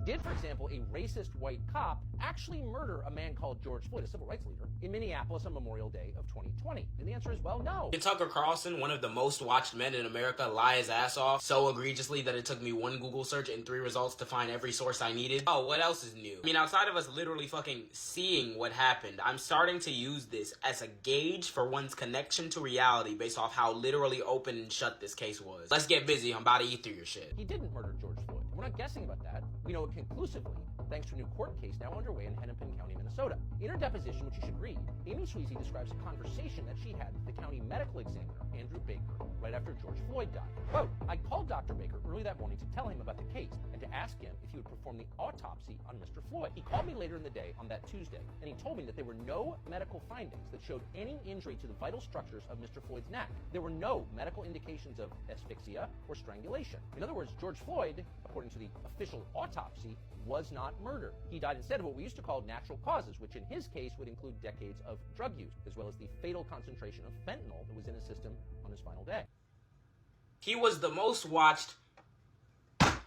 Did, for example, a racist white cop actually murder a man called George Floyd, a civil rights leader, in Minneapolis on Memorial Day of 2020? And the answer is, well, no. Did Tucker Carlson, one of the most watched men in America, lie his ass off so egregiously that it took me one Google search and 3 results to find every source I needed? Oh, what else is new? I mean, outside of us literally fucking seeing what happened, I'm starting to use this as a gauge for one's connection to reality based off how literally open and shut this case was. Let's get busy. I'm about to eat through your shit. He didn't murder George Floyd. And we're not guessing about that. We know it conclusively, thanks to a new court case now underway in Hennepin County, Minnesota. In her deposition, which you should read, Amy Sweezy describes a conversation that she had with the county medical examiner, Andrew Baker, right after George Floyd died. Quote, I called Dr. Baker early that morning to tell him about the case and to ask him if he would perform the autopsy on Mr. Floyd. He called me later in the day on that Tuesday, and he told me that there were no medical findings that showed any injury to the vital structures of Mr. Floyd's neck. There were no medical indications of asphyxia or strangulation. In other words, George Floyd, according to the official autopsy, was not murdered. He died instead of what we used to call natural causes, which in his case would include decades of drug use, as well as the fatal concentration of fentanyl that was in his system on his final day. He was the most watched.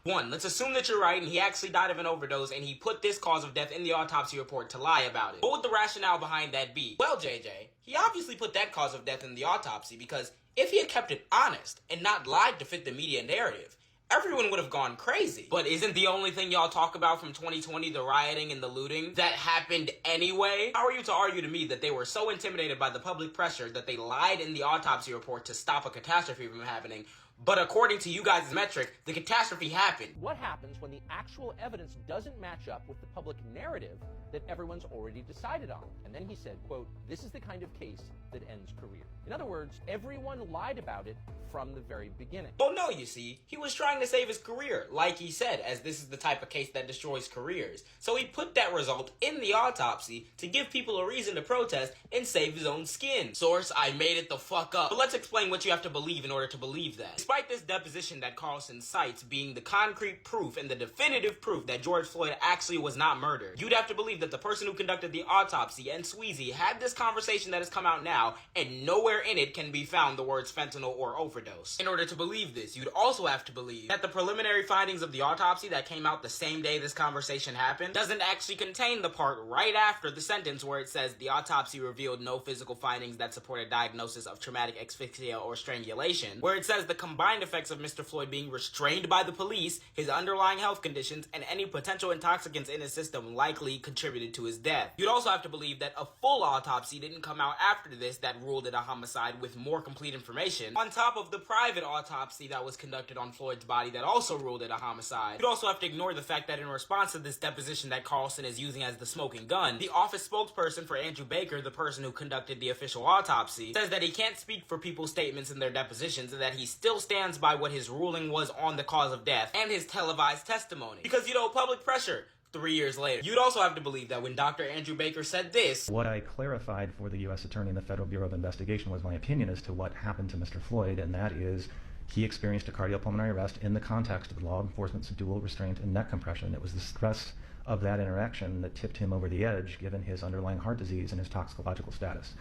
One, let's assume that you're right and he actually died of an overdose and he put this cause of death in the autopsy report to lie about it. What would the rationale behind that be? Well, JJ, he obviously put that cause of death in the autopsy because if he had kept it honest and not lied to fit the media narrative, everyone would have gone crazy. But isn't the only thing y'all talk about from 2020 the rioting and the looting that happened anyway? How are you to argue to me that they were so intimidated by the public pressure that they lied in the autopsy report to stop a catastrophe from happening, but according to you guys' metric, the catastrophe happened? What happens when the actual evidence doesn't match up with the public narrative that everyone's already decided on? And then he said, quote, this is the kind of case that ends career. In other words, everyone lied about it from the very beginning. Well, no, you see, he was trying to save his career, like he said, as this is the type of case that destroys careers. So he put that result in the autopsy to give people a reason to protest and save his own skin. Source, I made it the fuck up. But let's explain what you have to believe in order to believe that. Despite this deposition that Carlson cites being the concrete proof and the definitive proof that George Floyd actually was not murdered, you'd have to believe that the person who conducted the autopsy and Sweezy had this conversation that has come out now, and nowhere in it can be found the words fentanyl or overdose. In order to believe this, you'd also have to believe that the preliminary findings of the autopsy that came out the same day this conversation happened doesn't actually contain the part right after the sentence where it says the autopsy revealed no physical findings that support a diagnosis of traumatic asphyxia or strangulation, where it says the combined effects of Mr. Floyd being restrained by the police, his underlying health conditions, and any potential intoxicants in his system likely contributed to his death. You'd also have to believe that a full autopsy didn't come out after this that ruled it a homicide with more complete information, on top of the private autopsy that was conducted on Floyd's body that also ruled it a homicide. You'd also have to ignore the fact that in response to this deposition that Carlson is using as the smoking gun, the office spokesperson for Andrew Baker, the person who conducted the official autopsy, says that he can't speak for people's statements in their depositions and that he still stands by what his ruling was on the cause of death and his televised testimony. Because, public pressure. 3 years later. You'd also have to believe that when Dr. Andrew Baker said this, what I clarified for the U.S. Attorney and the Federal Bureau of Investigation was my opinion as to what happened to Mr. Floyd, and that is he experienced a cardiopulmonary arrest in the context of law enforcement's dual restraint and neck compression. It was the stress of that interaction that tipped him over the edge, given his underlying heart disease and his toxicological status.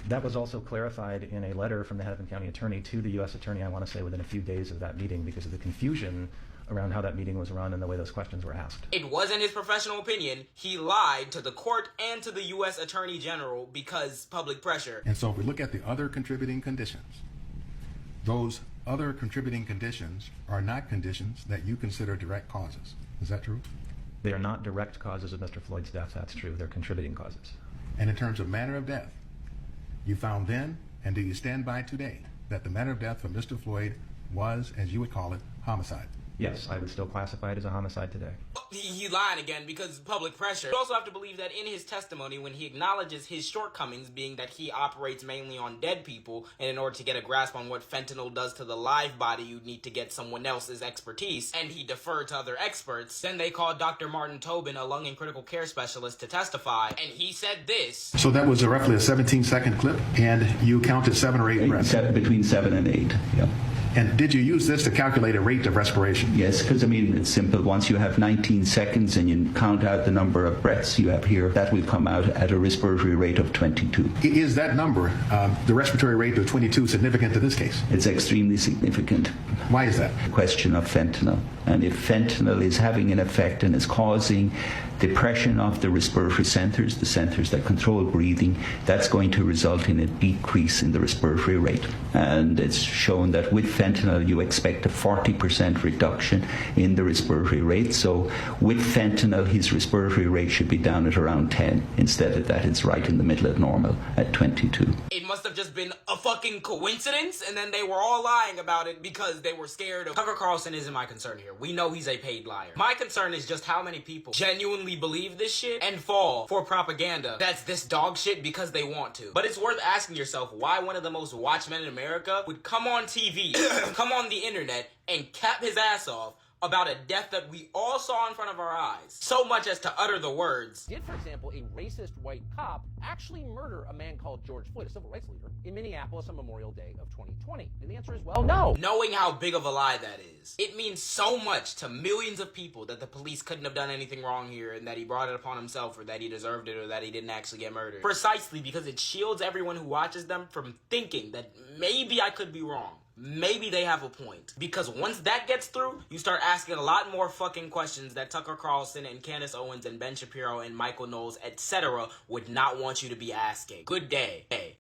That was also clarified in a letter from the Hennepin County Attorney to the U.S. Attorney, I want to say within a few days of that meeting, because of the confusion around how that meeting was run and the way those questions were asked. It wasn't his professional opinion. He lied to the court and to the U.S. Attorney General because public pressure. And so if we look at the other contributing conditions, those other contributing conditions are not conditions that you consider direct causes. Is that true? They are not direct causes of Mr. Floyd's death, that's true. They're contributing causes. And in terms of manner of death, you found then, and do you stand by today, that the manner of death for Mr. Floyd was, as you would call it, homicide? Yes, I would still classify it as a homicide today. He lied again because of public pressure. You also have to believe that in his testimony, when he acknowledges his shortcomings, being that he operates mainly on dead people, and in order to get a grasp on what fentanyl does to the live body, you need to get someone else's expertise, and he deferred to other experts. Then they called Dr. Martin Tobin, a lung and critical care specialist, to testify, and he said this. So that was roughly a 17-second clip, and you counted 7 or 8 breaths? Between 7 and 8, yeah. And did you use this to calculate a rate of respiration? Yes, because it's simple. Once you have 19 seconds and you count out the number of breaths you have here, that will come out at a respiratory rate of 22. Is that number, the respiratory rate of 22, significant to this case? It's extremely significant. Why is that? The question of fentanyl And if fentanyl is having an effect and is causing depression of the respiratory centers, the centers that control breathing, that's going to result in a decrease in the respiratory rate. And it's shown that with fentanyl, you expect a 40% reduction in the respiratory rate. So with fentanyl, his respiratory rate should be down at around 10. Instead of that, it's right in the middle of normal at 22. It must have just been a fucking coincidence, and then they were all lying about it because they were scared of... Tucker Carlson isn't my concern here. We know he's a paid liar. My concern is just how many people genuinely believe this shit and fall for propaganda that's this dog shit because they want to. But it's worth asking yourself why one of the most watched men in America would come on TV, come on the internet, and cap his ass off about a death that we all saw in front of our eyes, so much as to utter the words. Did, for example, a racist white cop actually murder a man called George Floyd, a civil rights leader, in Minneapolis on Memorial Day of 2020? And the answer is, well, no. Knowing how big of a lie that is, it means so much to millions of people that the police couldn't have done anything wrong here and that he brought it upon himself or that he deserved it or that he didn't actually get murdered. Precisely because it shields everyone who watches them from thinking that maybe I could be wrong. Maybe they have a point. Because once that gets through, you start asking a lot more fucking questions that Tucker Carlson and Candace Owens and Ben Shapiro and Michael Knowles, etc. would not want you to be asking. Good day. Hey.